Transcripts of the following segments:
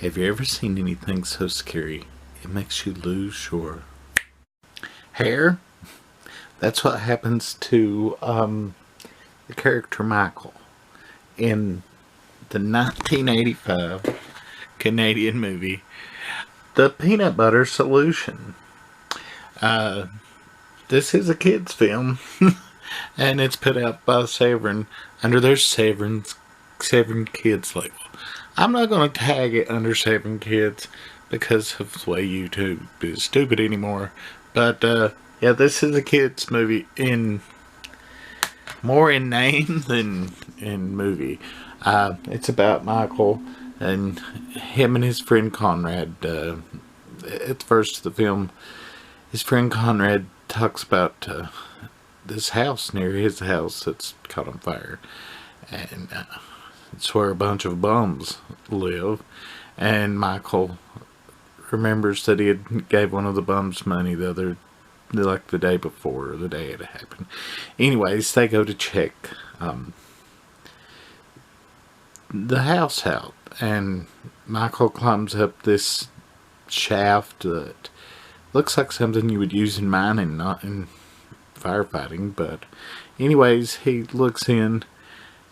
Have you ever seen anything so scary it makes you lose your hair? That's what happens to the character Michael in the 1985 Canadian movie The Peanut Butter Solution. This is a kid's film and it's put out by Severin under their Severin Kids label. I'm not going to tag it under Severin Kids because of the way YouTube is stupid anymore. But yeah, this is a kids movie in more in name than in movie. It's about Michael and him and his friend Conrad. At the first of the film, his friend Conrad talks about this house near his house that's caught on fire, and it's where a bunch of bums live. And Michael remembers that he had gave one of the bums money the day before, or the day it happened. Anyways, they go to check the house out, and Michael climbs up this shaft that looks like something you would use in mining, not in firefighting. But anyways, he looks in,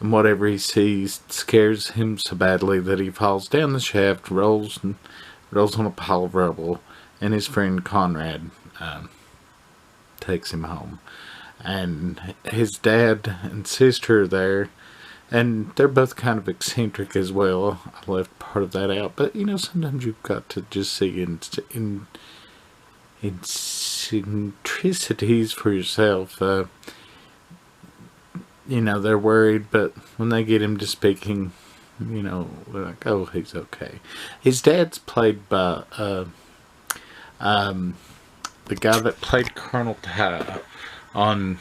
and whatever he sees scares him so badly that he falls down the shaft, rolls on a pile of rubble, and his friend Conrad takes him home. And his dad and sister are there, and they're both kind of eccentric as well. I left part of that out, but sometimes you've got to just see eccentricities for yourself. They're worried, but when they get him to speaking, they're like, oh, he's okay. His dad's played by the guy that played Colonel Ty on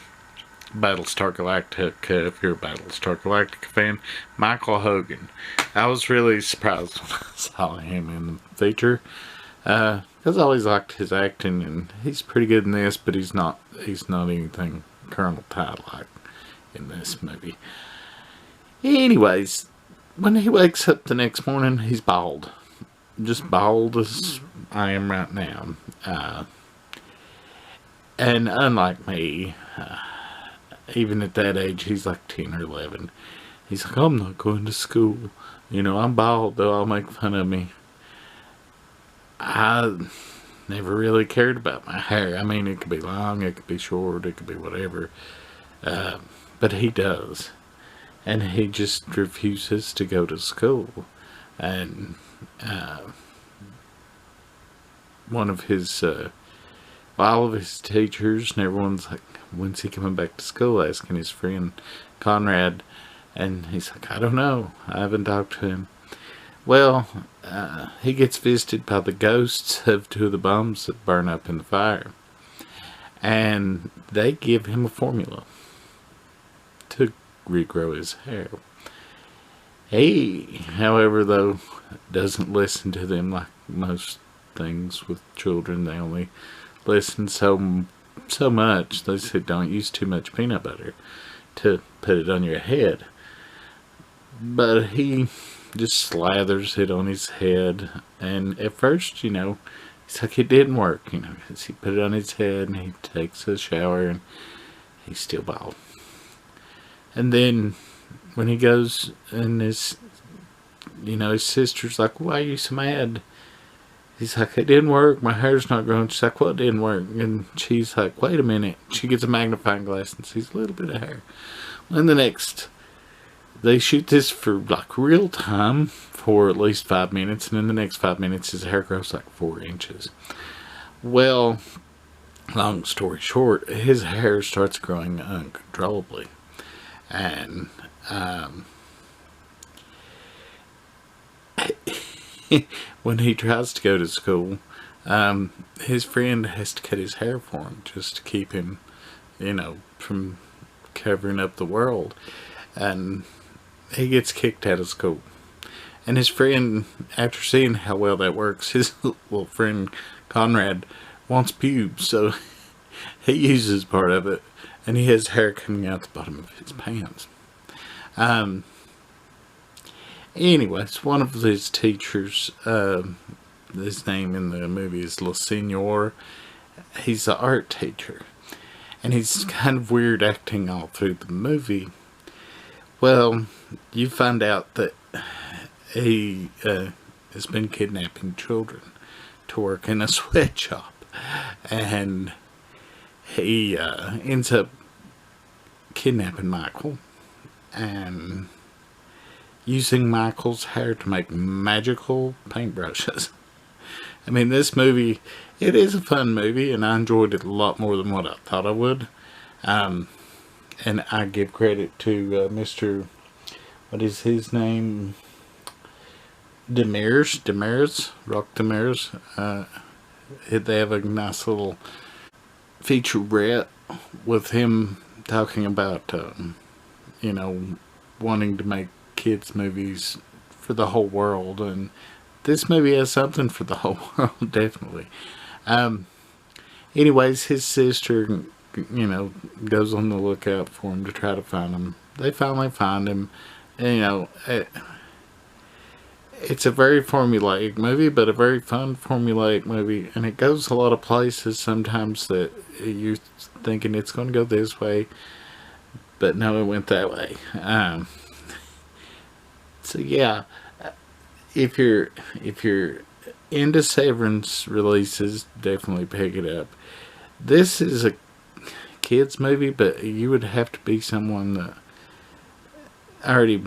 Battlestar Galactica. If you're a Battlestar Galactica fan, Michael Hogan. I was really surprised when I saw him in the feature, because I always liked his acting, and he's pretty good in this, but he's not anything Colonel Ty like in this movie. Anyways, when he wakes up the next morning, he's bald. Just bald as I am right now. And unlike me, even at that age, he's like 10 or 11. He's like, I'm not going to school. I'm bald, they'll all make fun of me. I never really cared about my hair. I mean, it could be long, it could be short, it could be whatever. But he does. And he just refuses to go to school. And one of his, all of his teachers and everyone's like, when's he coming back to school? Asking his friend Conrad. And he's like, I don't know. I haven't talked to him. Well, he gets visited by the ghosts of two of the bums that burn up in the fire. And they give him a formula to regrow his hair. He, however, though, doesn't listen to them like most things with children. They only listen so much. They said don't use too much peanut butter to put it on your head. But he just slathers it on his head, and at first, it's like it didn't work, because he put it on his head and he takes a shower and he's still bald. And then when he goes and his sister's like, why are you so mad? He's like, it didn't work, my hair's not growing. She's like, well, it didn't work. And she's like, wait a minute. She gets a magnifying glass and sees a little bit of hair. And they shoot this for like real time for at least 5 minutes, and in the next 5 minutes his hair grows like 4 inches. Well, long story short, his hair starts growing uncontrollably. And when he tries to go to school, his friend has to cut his hair for him just to keep him, from covering up the world. And he gets kicked out of school. And his friend, after seeing how well that works, his little friend Conrad wants pubes, so he uses part of it, and he has hair coming out the bottom of his pants. Anyways, one of his teachers, his name in the movie is Le Signor. He's an art teacher, and he's kind of weird acting all through the movie. Well, you find out that he has been kidnapping children to work in a sweatshop, and he ends up kidnapping Michael and using Michael's hair to make magical paintbrushes. I mean, this movie, it is a fun movie, and I enjoyed it a lot more than what I thought I would. And I give credit to Mr. What is his name? Demers, Rock Demers. They have a nice little featurette with him talking about, wanting to make kids movies for the whole world, and this movie has something for the whole world, definitely. Anyways, his sister, goes on the lookout for him to try to find him. They finally find him. And, it's a very formulaic movie, but a very fun formulaic movie, and it goes a lot of places sometimes that you're thinking it's going to go this way, but no, it went that way. So yeah, if you're into Severance releases, definitely pick it up. This is a kids movie, but you would have to be someone that already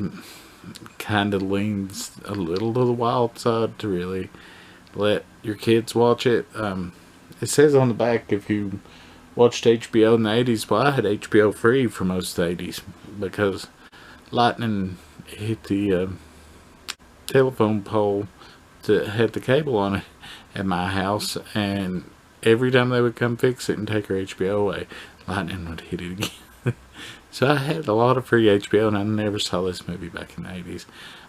kind of leans a little to the wild side to really let your kids watch it. It says on the back, if you watched HBO in the 80s, well, I had HBO free for most of the 80s because lightning hit the telephone pole that had the cable on it at my house, and every time they would come fix it and take our HBO away, lightning would hit it again. So I had a lot of free HBO, and I never saw this movie back in the 80s.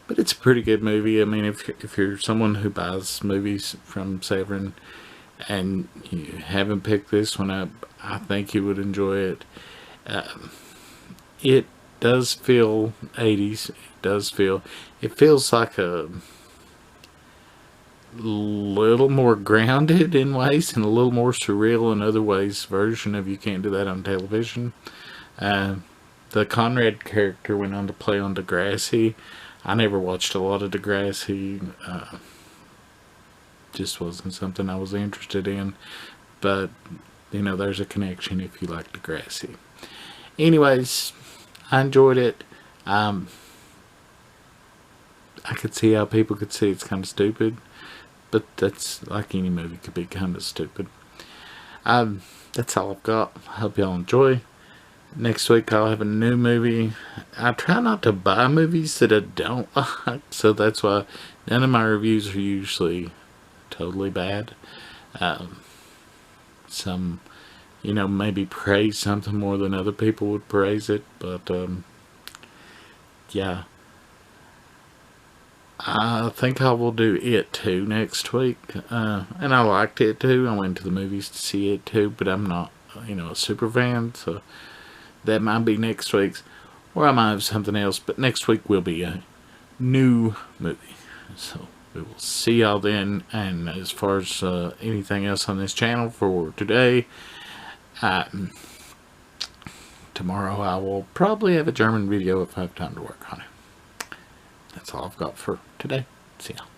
But it's a pretty good movie. I mean, if you're someone who buys movies from Severin and you haven't picked this one up, I think you would enjoy it. It does feel 80s. It feels like a little more grounded in ways and a little more surreal in other ways version of You Can't Do That on Television. The Conrad character went on to play on Degrassi. I never watched a lot of Degrassi. Just wasn't something I was interested in. But, there's a connection if you like Degrassi. Anyways, I enjoyed it. I could see how people could say it's kind of stupid. But that's like any movie could be kind of stupid. That's all I've got. I hope y'all enjoy. Next week I'll have a new movie. I try not to buy movies that I don't like, so that's why none of my reviews are usually totally bad. Some, maybe praise something more than other people would praise it, but yeah. I think I will do It Too next week, and I liked It Too. I went to the movies to see It Too, but I'm not, a super fan, so that might be next week's, or I might have something else, but next week will be a new movie. So we will see y'all then. And as far as anything else on this channel for today, tomorrow I will probably have a German video if I have time to work on it. That's all I've got for today. See y'all.